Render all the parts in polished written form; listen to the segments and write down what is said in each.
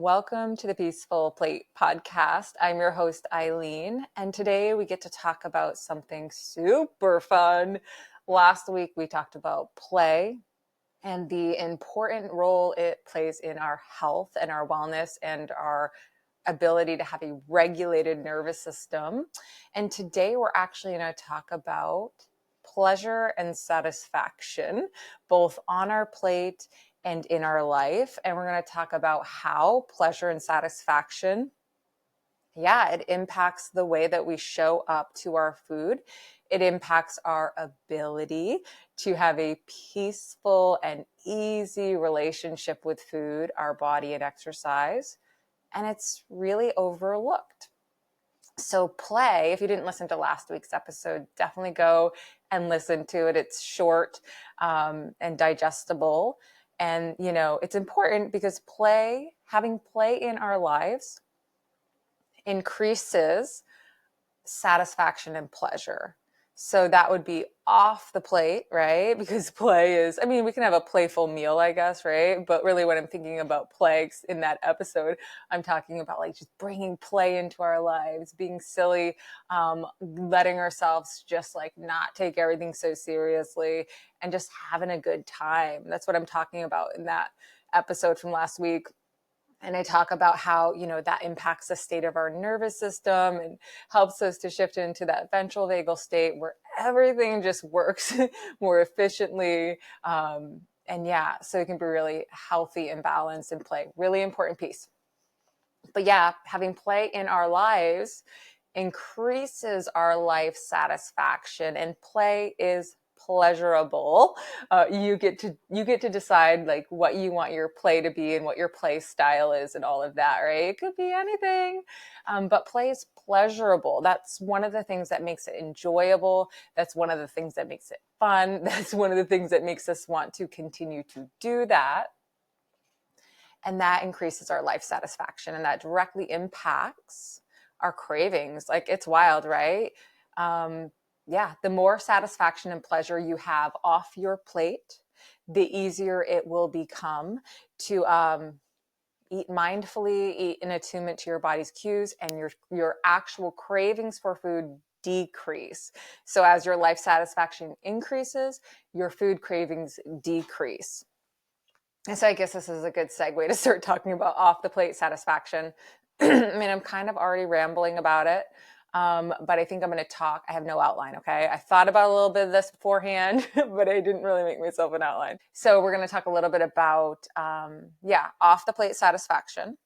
Welcome to the Peaceful Plate podcast. I'm your host, Eileen, and today we get to talk about something super fun. Last week we talked about play and the important role it plays in our health and our wellness and our ability to have a regulated nervous system. And today we're actually going to talk about pleasure and satisfaction, both on our plate and in our life. And we're going to talk about how pleasure and satisfaction, it impacts the way that we show up to our food. It impacts our ability to have a peaceful and easy relationship with food, our body, and exercise. And it's really overlooked. So play, if you didn't listen to last week's episode, definitely go and listen to it. It's short and digestible. And, it's important because having play in our lives increases satisfaction and pleasure. So that would be off the plate, right? Because play is, we can have a playful meal, I guess, right? But really when I'm thinking about play in that episode, I'm talking about like just bringing play into our lives, being silly, letting ourselves just like not take everything so seriously and just having a good time. That's what I'm talking about in that episode from last week. And I talk about how, that impacts the state of our nervous system and helps us to shift into that ventral vagal state where everything just works more efficiently. So it can be really healthy and balanced and play. Really important piece. But having play in our lives increases our life satisfaction, and play is pleasurable. You get to decide like what you want your play to be and what your play style is and all of that, right? It could be anything, but play is pleasurable. That's one of the things that makes it enjoyable. That's one of the things that makes it fun. That's one of the things that makes us want to continue to do that. And that increases our life satisfaction, and that directly impacts our cravings. Like, it's wild, right? The more satisfaction and pleasure you have off your plate, the easier it will become to eat mindfully, eat in attunement to your body's cues, and your actual cravings for food decrease. So as your life satisfaction increases, your food cravings decrease. And so I guess this is a good segue to start talking about off the plate satisfaction. I'm kind of already rambling about it, but I think I'm going to talk. I have no outline, okay? I thought about a little bit of this beforehand, but I didn't really make myself an outline. So we're going to talk a little bit about, off the plate satisfaction.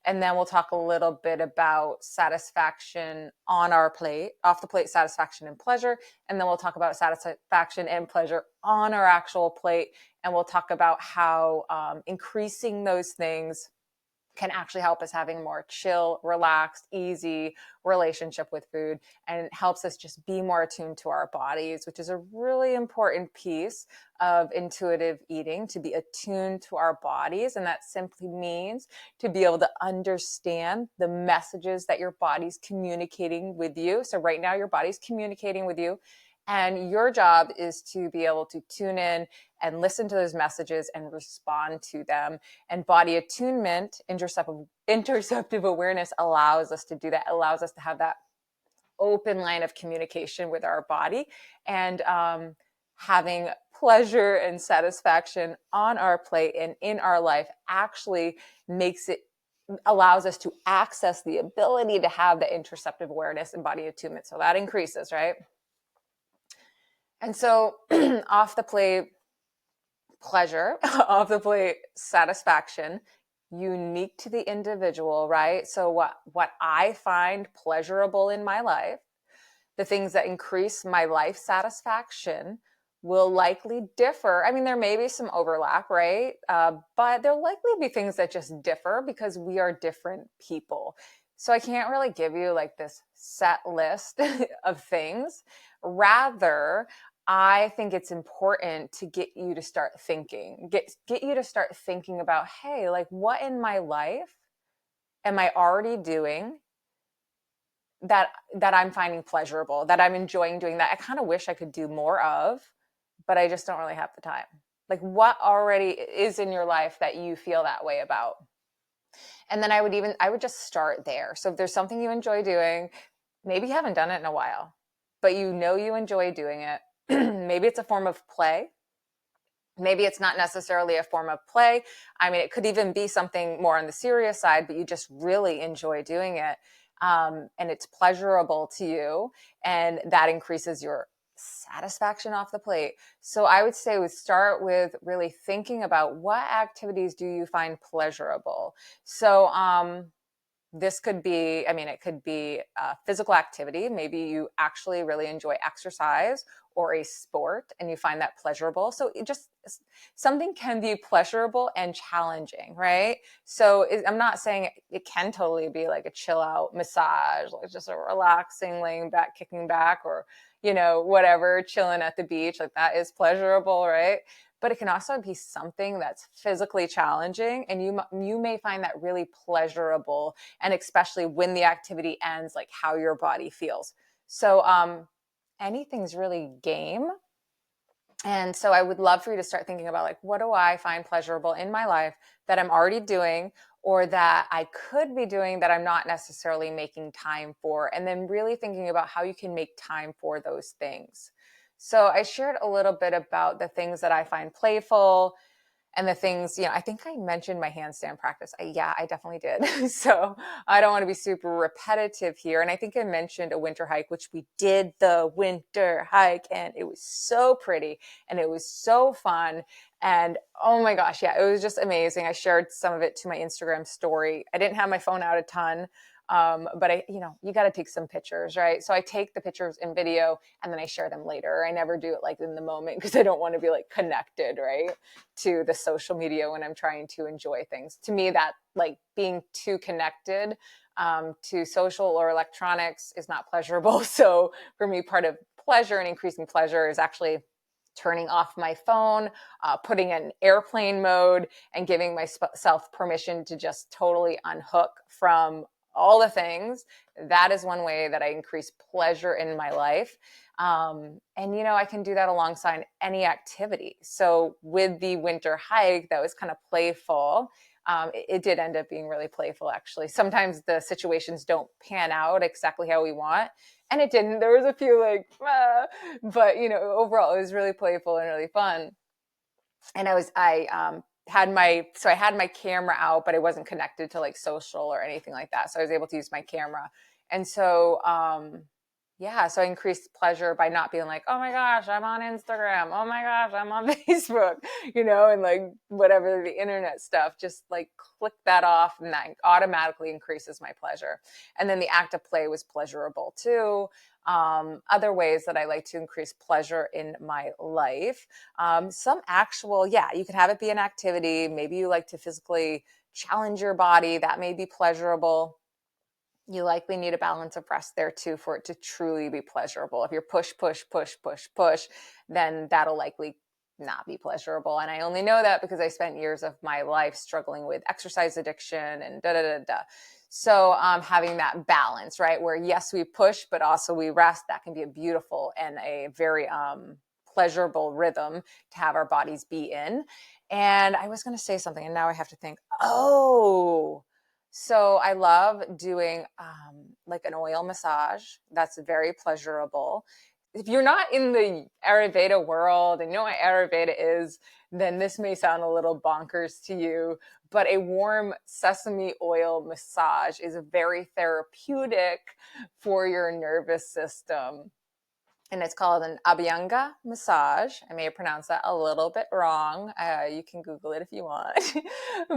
And then we'll talk a little bit about satisfaction on our plate, off the plate satisfaction and pleasure. And then we'll talk about satisfaction and pleasure on our actual plate. And we'll talk about how increasing those things can actually help us having more chill, relaxed, easy relationship with food. And it helps us just be more attuned to our bodies, which is a really important piece of intuitive eating, to be attuned to our bodies. And that simply means to be able to understand the messages that your body's communicating with you. So right now your body's communicating with you, and your job is to be able to tune in and listen to those messages and respond to them. And body attunement, interoceptive awareness allows us to do that, allows us to have that open line of communication with our body. And having pleasure and satisfaction on our plate and in our life actually allows us to access the ability to have the interoceptive awareness and body attunement. So that increases, right? And so off the plate pleasure, off the plate satisfaction, unique to the individual, right? So what I find pleasurable in my life, the things that increase my life satisfaction will likely differ. There may be some overlap, right? But there'll likely be things that just differ because we are different people. So I can't really give you like this set list of things. Rather, I think it's important to get you to start thinking, get you to start thinking about, hey, like what in my life am I already doing that I'm finding pleasurable, that I'm enjoying doing, that I kind of wish I could do more of, but I just don't really have the time. Like, what already is in your life that you feel that way about? And then I would just start there. So if there's something you enjoy doing, maybe you haven't done it in a while, but you know you enjoy doing it. Maybe it's a form of play. Maybe it's not necessarily a form of play. I mean, it could even be something more on the serious side, but you just really enjoy doing it. And it's pleasurable to you, and that increases your satisfaction off the plate. So I would say we start with really thinking about what activities do you find pleasurable. So this could be, I mean, it could be physical activity. Maybe you actually really enjoy exercise or a sport and you find that pleasurable. So it just, something can be pleasurable and challenging, right? So I'm not saying it can totally be like a chill out massage, like just a relaxing, laying back, kicking back, or, whatever, chilling at the beach. Like that is pleasurable, right? But it can also be something that's physically challenging, and you may find that really pleasurable, and especially when the activity ends, like how your body feels. So anything's really game. And so I would love for you to start thinking about, like, what do I find pleasurable in my life that I'm already doing, or that I could be doing that I'm not necessarily making time for, and then really thinking about how you can make time for those things. So I shared a little bit about the things that I find playful, and the things, I think I mentioned my handstand practice. Yeah, I definitely did. So I don't want to be super repetitive here. And I think I mentioned a winter hike, which we did the winter hike, and it was so pretty and it was so fun. And oh my gosh, yeah, it was just amazing. I shared some of it to my Instagram story. I didn't have my phone out a ton. But you got to take some pictures, right? So I take the pictures in video and then I share them later. I never do it like in the moment because I don't want to be like connected, right, to the social media when I'm trying to enjoy things. To me, that like being too connected to social or electronics is not pleasurable. So for me, part of pleasure and increasing pleasure is actually turning off my phone, putting in airplane mode, and giving myself permission to just totally unhook from all the things. That is one way that I increase pleasure in my life. And I can do that alongside any activity. So with the winter hike, that was kind of playful. It did end up being really playful, actually. Sometimes the situations don't pan out exactly how we want, and it didn't. There was a few like, but overall, it was really playful and really fun. And I had my camera out, but I wasn't connected to like social or anything like that. So I was able to use my camera. And so, yeah, so I increased pleasure by not being like, oh my gosh, I'm on Instagram. Oh my gosh, I'm on Facebook, and like whatever the internet stuff, just like click that off, and that automatically increases my pleasure. And then the act of play was pleasurable too. Other ways that I like to increase pleasure in my life. Some actual, yeah, you could have it be an activity. Maybe you like to physically challenge your body. That may be pleasurable. You likely need a balance of rest there too for it to truly be pleasurable. If you're push, push, push, push, push, then that'll likely not be pleasurable. And I only know that because I spent years of my life struggling with exercise addiction and da da da da. So having that balance, right, where yes, we push, but also we rest, that can be a beautiful and a very pleasurable rhythm to have our bodies be in. And I was going to say something, and now I have to think, oh, so I love doing like an oil massage. That's very pleasurable. If you're not in the Ayurveda world and you know what Ayurveda is, then this may sound a little bonkers to you, but a warm sesame oil massage is very therapeutic for your nervous system. And it's called an Abhyanga massage. I may have pronounced that a little bit wrong. You can Google it if you want.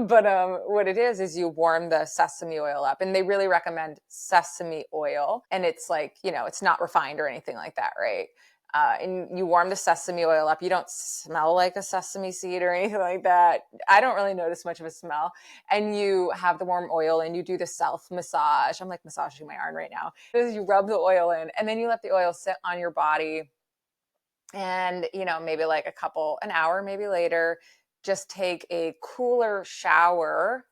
But what it is you warm the sesame oil up, and they really recommend sesame oil. And it's like, it's not refined or anything like that, right? And you warm the sesame oil up. You don't smell like a sesame seed or anything like that. I don't really notice much of a smell. And you have the warm oil and you do the self massage. I'm like massaging my arm right now. You rub the oil in and then you let the oil sit on your body. And, maybe like an hour, maybe later, just take a cooler shower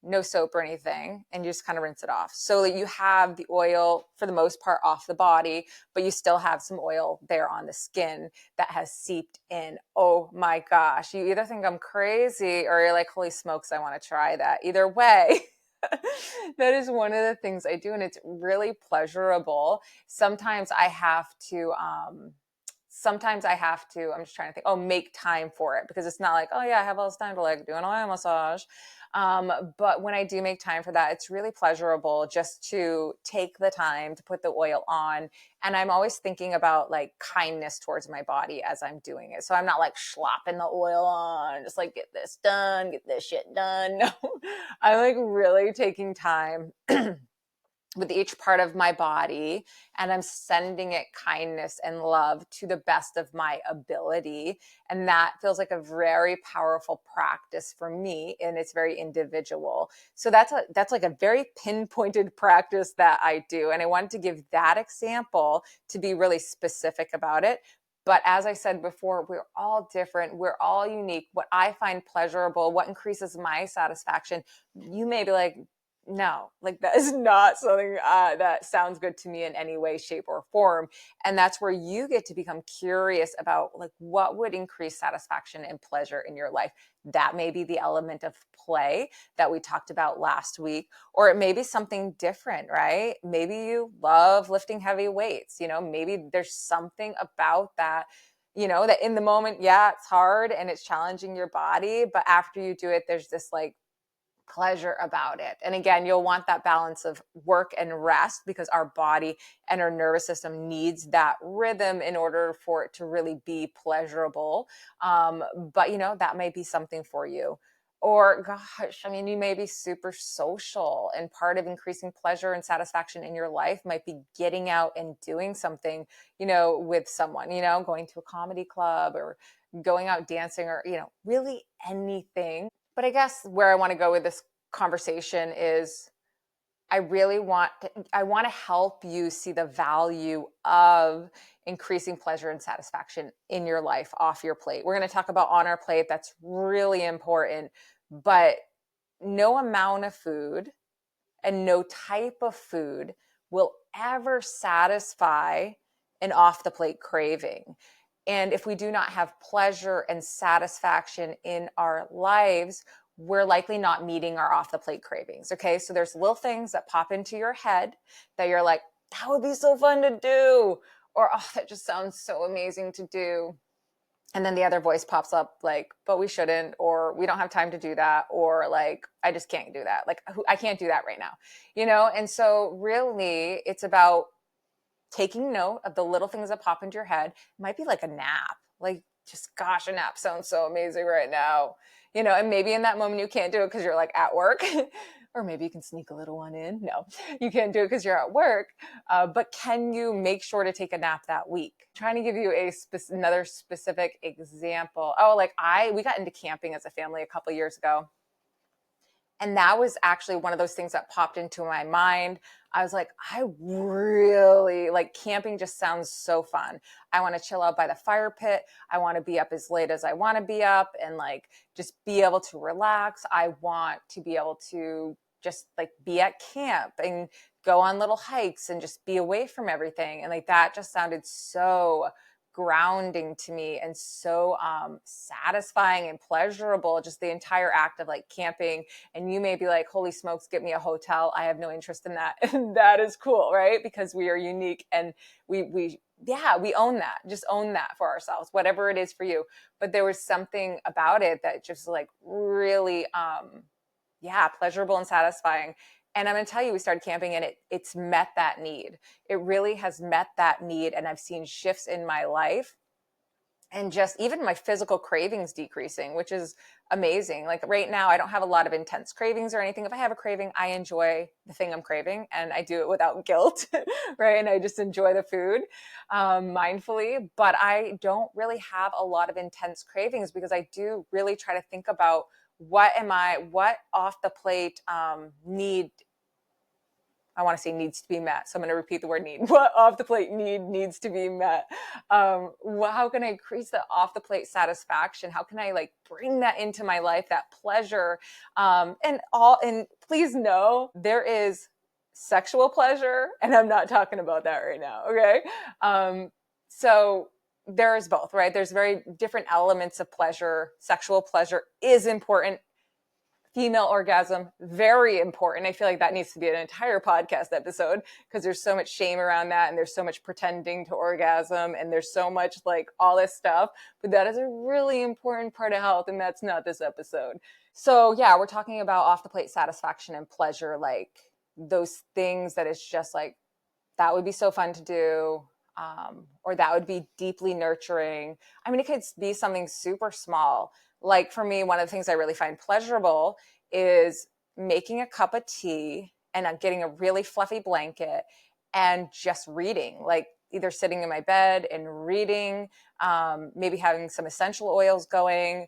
no soap or anything, and you just kind of rinse it off. So that you have the oil for the most part off the body, but you still have some oil there on the skin that has seeped in. Oh my gosh. You either think I'm crazy or you're like, holy smokes, I want to try that. Either way. That is one of the things I do, and it's really pleasurable. Sometimes I have to, I'm just trying to think, make time for it, because it's not like, oh yeah, I have all this time to like do an oil massage. But when I do make time for that, it's really pleasurable just to take the time to put the oil on. And I'm always thinking about like kindness towards my body as I'm doing it. So I'm not like slopping the oil on, just like, get this done, get this shit done. No, I'm like really taking time with each part of my body, and I'm sending it kindness and love to the best of my ability. And that feels like a very powerful practice for me, and it's very individual. So that's like a very pinpointed practice that I do. And I wanted to give that example to be really specific about it. But as I said before, we're all different. We're all unique. What I find pleasurable, what increases my satisfaction, you may be like, no, like that is not something that sounds good to me in any way, shape, or form. And that's where you get to become curious about like what would increase satisfaction and pleasure in your life. That may be the element of play that we talked about last week, or it may be something different, right? Maybe you love lifting heavy weights. Maybe there's something about that, that in the moment, yeah, it's hard and it's challenging your body, but after you do it, there's this like pleasure about it. And again, you'll want that balance of work and rest, because our body and our nervous system needs that rhythm in order for it to really be pleasurable. But that may be something for you. Or gosh, I mean, you may be super social, and part of increasing pleasure and satisfaction in your life might be getting out and doing something, with someone, going to a comedy club or going out dancing, or, really anything. But I guess where I want to go with this conversation is I want to help you see the value of increasing pleasure and satisfaction in your life off your plate. We're going to talk about on our plate. That's really important. But no amount of food and no type of food will ever satisfy an off the plate craving. And if we do not have pleasure and satisfaction in our lives, we're likely not meeting our off the plate cravings. Okay. So there's little things that pop into your head that you're like, that would be so fun to do. Or, oh, that just sounds so amazing to do. And then the other voice pops up like, but we shouldn't, or we don't have time to do that, or like, I just can't do that. Like, I can't do that right now, And so really it's about taking note of the little things that pop into your head. It might be like a nap, like, just gosh, a nap sounds so amazing right now, and maybe in that moment you can't do it because you're like at work. Or maybe you can sneak a little one in. No, you can't do it because you're at work. But can you make sure to take a nap that week? I'm trying to give you another specific example. Oh, like we got into camping as a family a couple years ago. And that was actually one of those things that popped into my mind. I was like, I really like camping, just sounds so fun. I want to chill out by the fire pit. I want to be up as late as I want to be up and like just be able to relax. I want to be able to just like be at camp and go on little hikes and just be away from everything. And like that just sounded so grounding to me and so satisfying and pleasurable, just the entire act of like camping. And you may be like, holy smokes, get me a hotel. I have no interest in that. And that is cool, right? Because we are unique, and we own that. Just own that for ourselves, whatever it is for you. But there was something about it that just like really pleasurable and satisfying. And I'm going to tell you, we started camping and it's met that need. It really has met that need. And I've seen shifts in my life and just even my physical cravings decreasing, which is amazing. Like right now, I don't have a lot of intense cravings or anything. If I have a craving, I enjoy the thing I'm craving and I do it without guilt, right? And I just enjoy the food mindfully. But I don't really have a lot of intense cravings because I do really try to think about what off the plate need. I want to say needs to be met. So I'm going to repeat the word need. What off the plate need needs to be met? How can I increase the off the plate satisfaction? How can I like bring that into my life, that pleasure? And please know there is sexual pleasure, and I'm not talking about that right now. Okay. So there is both, right? There's very different elements of pleasure. Sexual pleasure is important. Female orgasm, very important. I feel like that needs to be an entire podcast episode because there's so much shame around that, and there's so much pretending to orgasm, and there's so much like all this stuff. But that is a really important part of health, and that's not this episode. So yeah, we're talking about off the plate satisfaction and pleasure, like those things that it's just like, that would be so fun to do. Or that would be deeply nurturing. I mean, it could be something super small. Like for me, one of the things I really find pleasurable is making a cup of tea and getting a really fluffy blanket and just reading, like either sitting in my bed and reading, maybe having some essential oils going,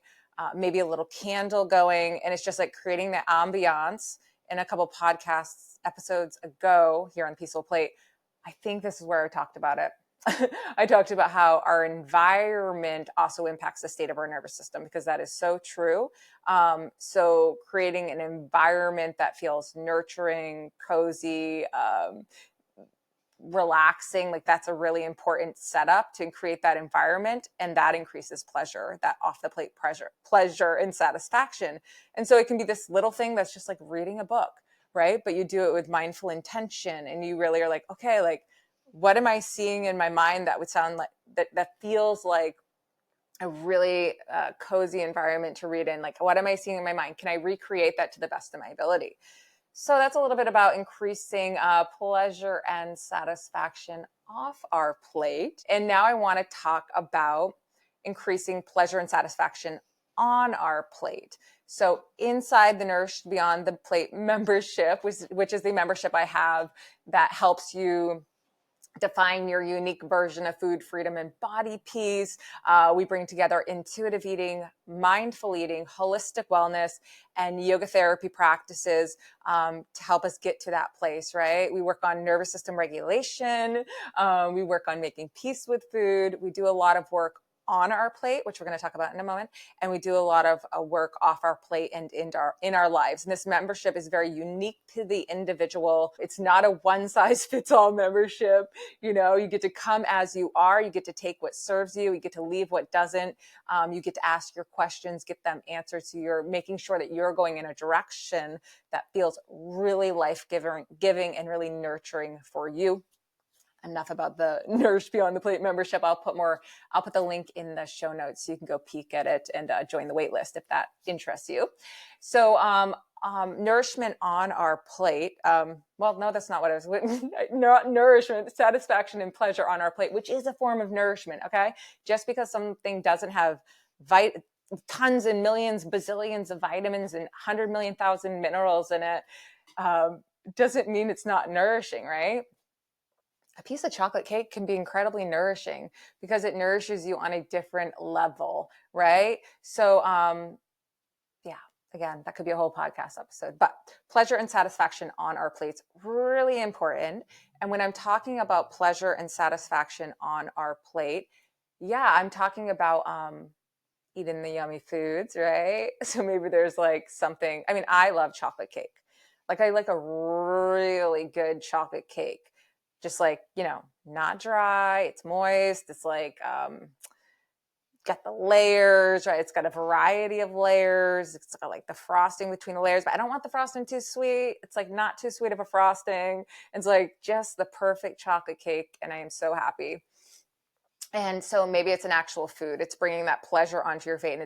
maybe a little candle going. And it's just like creating the ambiance. In a couple podcasts episodes ago here on Peaceful Plate, I think this is where I talked about it. I talked about how our environment also impacts the state of our nervous system, because that is so true. So creating an environment that feels nurturing, cozy, relaxing, like that's a really important setup to create that environment, and that increases pleasure, that off the plate pleasure and satisfaction. And so it can be this little thing that's just like reading a book, right? But you do it with mindful intention, and you really are like, okay, like what am I seeing in my mind that would sound like that feels like a really cozy environment to read in? Like, what am I seeing in my mind? Can I recreate that to the best of my ability? So that's a little bit about increasing pleasure and satisfaction off our plate. And now I want to talk about increasing pleasure and satisfaction on our plate. So inside the Nourished Beyond the Plate membership, which is the membership I have that helps you define your unique version of food, freedom, and body peace. We bring together intuitive eating, mindful eating, holistic wellness, and yoga therapy practices to help us get to that place, right? We work on nervous system regulation. We work on making peace with food. We do a lot of work on our plate, which we're going to talk about in a moment, and we do a lot of work off our plate and in our lives. And this membership is very unique to the individual. It's not a one size fits all membership. You know, you get to come as you are. You get to take what serves you. You get to leave what doesn't. You get to ask your questions, get them answered. So you're making sure that you're going in a direction that feels really life-giving and really nurturing for you. Enough about the Nourished Beyond the Plate membership. I'll put the link in the show notes so you can go peek at it and join the wait list if that interests you. So nourishment on our plate. Well, no, that's not what I was. Not nourishment, satisfaction and pleasure on our plate, which is a form of nourishment. Okay, just because something doesn't have tons and millions, bazillions of vitamins and 100 million thousand minerals in it, doesn't mean it's not nourishing, right? A piece of chocolate cake can be incredibly nourishing because it nourishes you on a different level, right? So, yeah, again, that could be a whole podcast episode, but pleasure and satisfaction on our plates, really important. And when I'm talking about pleasure and satisfaction on our plate, yeah, I'm talking about eating the yummy foods, right? So maybe there's like something, I mean, I love chocolate cake. Like I like a really good chocolate cake. Just like, you know, not dry, it's moist, it's like got the layers, right? It's got a variety of layers. It's got like the frosting between the layers, but I don't want the frosting too sweet. It's like not too sweet of a frosting. It's like just the perfect chocolate cake, and I am so happy. And so maybe it's an actual food. It's bringing that pleasure onto your plate,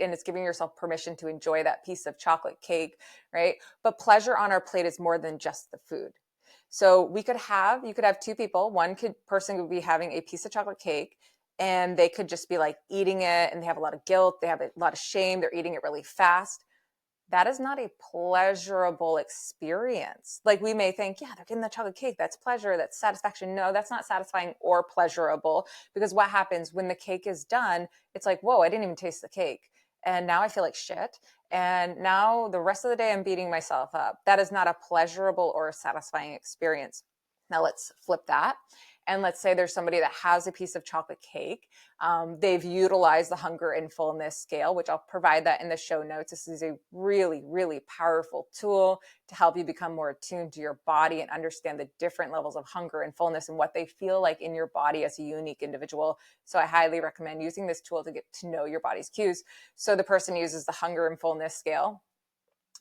and it's giving yourself permission to enjoy that piece of chocolate cake, right? But pleasure on our plate is more than just the food. So you could have two people. Person could be having a piece of chocolate cake, and they could just be like eating it, and they have a lot of guilt. They have a lot of shame. They're eating it really fast. That is not a pleasurable experience. Like we may think, yeah, they're getting the chocolate cake. That's pleasure. That's satisfaction. No, that's not satisfying or pleasurable, because what happens when the cake is done, it's like, whoa, I didn't even taste the cake. And now I feel like shit. And now the rest of the day, I'm beating myself up. That is not a pleasurable or satisfying experience. Now let's flip that. And let's say there's somebody that has a piece of chocolate cake. They've utilized the hunger and fullness scale, which I'll provide that in the show notes. This is a really, really powerful tool to help you become more attuned to your body and understand the different levels of hunger and fullness and what they feel like in your body as a unique individual. So I highly recommend using this tool to get to know your body's cues. So the person uses the hunger and fullness scale,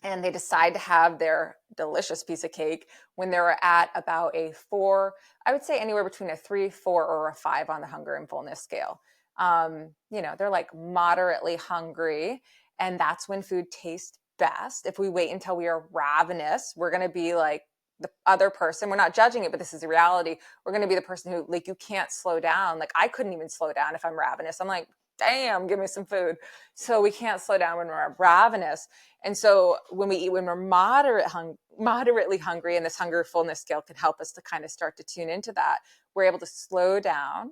and they decide to have their delicious piece of cake when they're at about a 4. I would say anywhere between a 3, 4, or a 5 on the hunger and fullness scale. They're like moderately hungry, and that's when food tastes best. If we wait until we are ravenous, we're going to be like the other person. We're not judging it, but this is the reality. We're going to be the person who, like, you can't slow down. Like, I couldn't even slow down if I'm ravenous. I'm like, damn, give me some food. So we can't slow down when we're ravenous. And so when we eat, when we're moderately hungry, and this hunger fullness scale can help us to kind of start to tune into that, we're able to slow down.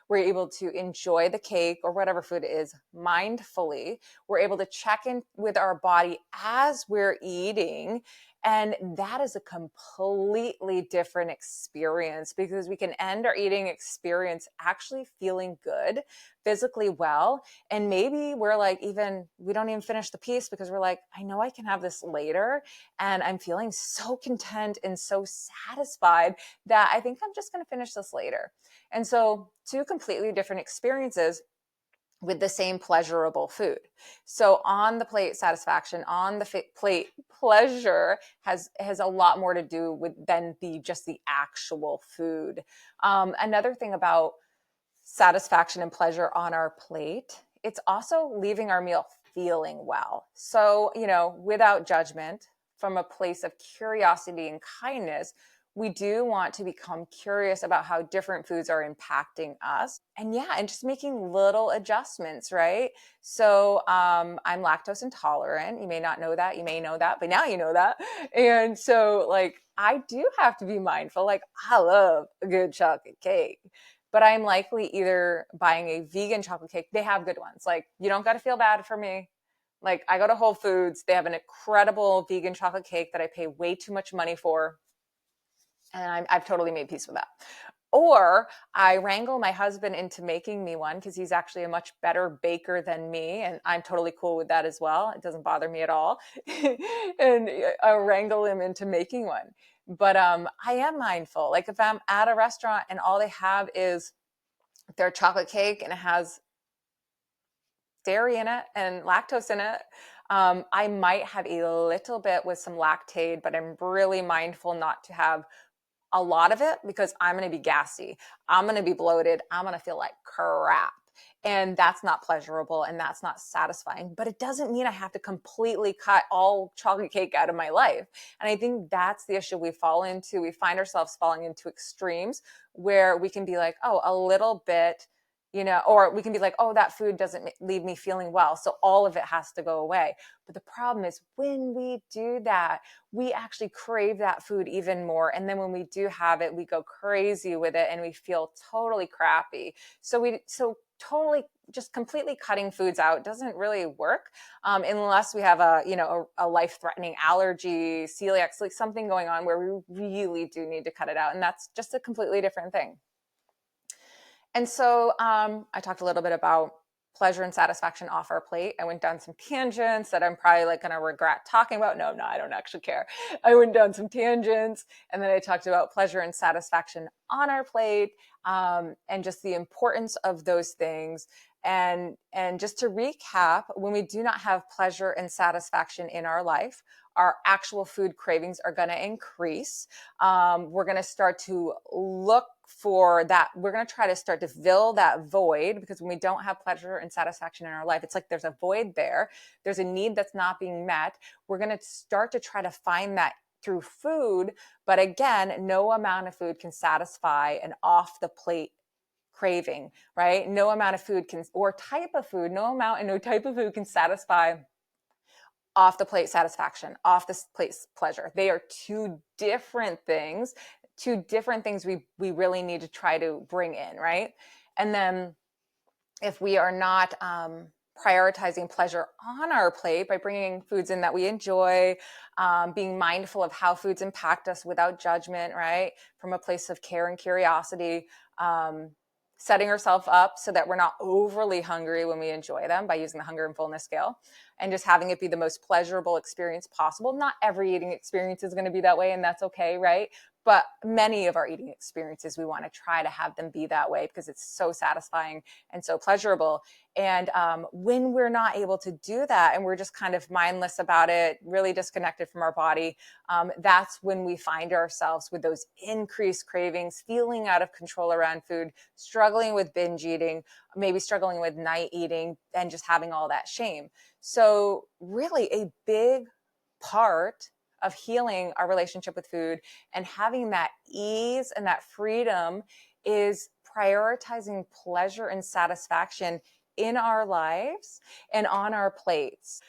We're able to enjoy the cake or whatever food it is mindfully. We're able to check in with our body as we're eating. And that is a completely different experience, because we can end our eating experience actually feeling good, physically well. And maybe we're like, even, we don't even finish the piece because we're like, I know I can have this later. And I'm feeling so content and so satisfied that I think I'm just going to finish this later. And so, two completely different experiences with the same pleasurable food. So on the plate satisfaction, on the plate pleasure has a lot more to do with than just the actual food. Another thing about satisfaction and pleasure on our plate, it's also leaving our meal feeling well. So, without judgment, from a place of curiosity and kindness, we do want to become curious about how different foods are impacting us. And yeah, and just making little adjustments, right? So I'm lactose intolerant. You may not know that. You may know that, but now you know that. And so, like, I do have to be mindful. Like, I love a good chocolate cake, but I'm likely either buying a vegan chocolate cake. They have good ones. Like, you don't got to feel bad for me. Like, I go to Whole Foods. They have an incredible vegan chocolate cake that I pay way too much money for. And I've totally made peace with that. Or I wrangle my husband into making me one, because he's actually a much better baker than me. And I'm totally cool with that as well. It doesn't bother me at all. And I wrangle him into making one. But I am mindful. Like, if I'm at a restaurant and all they have is their chocolate cake and it has dairy in it and lactose in it, I might have a little bit with some Lactaid, but I'm really mindful not to have a lot of it, because I'm going to be gassy. I'm going to be bloated. I'm going to feel like crap. And that's not pleasurable and that's not satisfying. But it doesn't mean I have to completely cut all chocolate cake out of my life. And I think that's the issue we fall into. We find ourselves falling into extremes where we can be like, oh, a little bit, or we can be like, oh, that food doesn't leave me feeling well, so all of it has to go away. But the problem is, when we do that, we actually crave that food even more. And then when we do have it, we go crazy with it and we feel totally crappy. So totally just completely cutting foods out doesn't really work, unless we have a life-threatening allergy, celiac, like something going on where we really do need to cut it out. And that's just a completely different thing. And so I talked a little bit about pleasure and satisfaction off our plate. I went down some tangents that I'm probably like going to regret talking about. No, I don't actually care. I went down some tangents, and then I talked about pleasure and satisfaction on our plate, and just the importance of those things. And just to recap, when we do not have pleasure and satisfaction in our life, our actual food cravings are going to increase. We're going to start to look for that. We're going to try to start to fill that void, because when we don't have pleasure and satisfaction in our life, it's like there's a void there. There's a need that's not being met. We're going to start to try to find that through food. But again, no amount of food can satisfy an off the plate craving, right? No amount of food can, or type of food, no amount and no type of food can satisfy off the plate satisfaction, off the plate pleasure. They are two different things we really need to try to bring in, right? And then if we are not prioritizing pleasure on our plate by bringing foods in that we enjoy, being mindful of how foods impact us without judgment, right? From a place of care and curiosity, setting ourselves up so that we're not overly hungry when we enjoy them by using the hunger and fullness scale, and just having it be the most pleasurable experience possible. Not every eating experience is going to be that way, and that's okay, right? But many of our eating experiences, we want to try to have them be that way because it's so satisfying and so pleasurable. And when we're not able to do that and we're just kind of mindless about it, really disconnected from our body, that's when we find ourselves with those increased cravings, feeling out of control around food, struggling with binge eating, maybe struggling with night eating, and just having all that shame. So, really, a big part of healing our relationship with food and having that ease and that freedom is prioritizing pleasure and satisfaction in our lives and on our plates.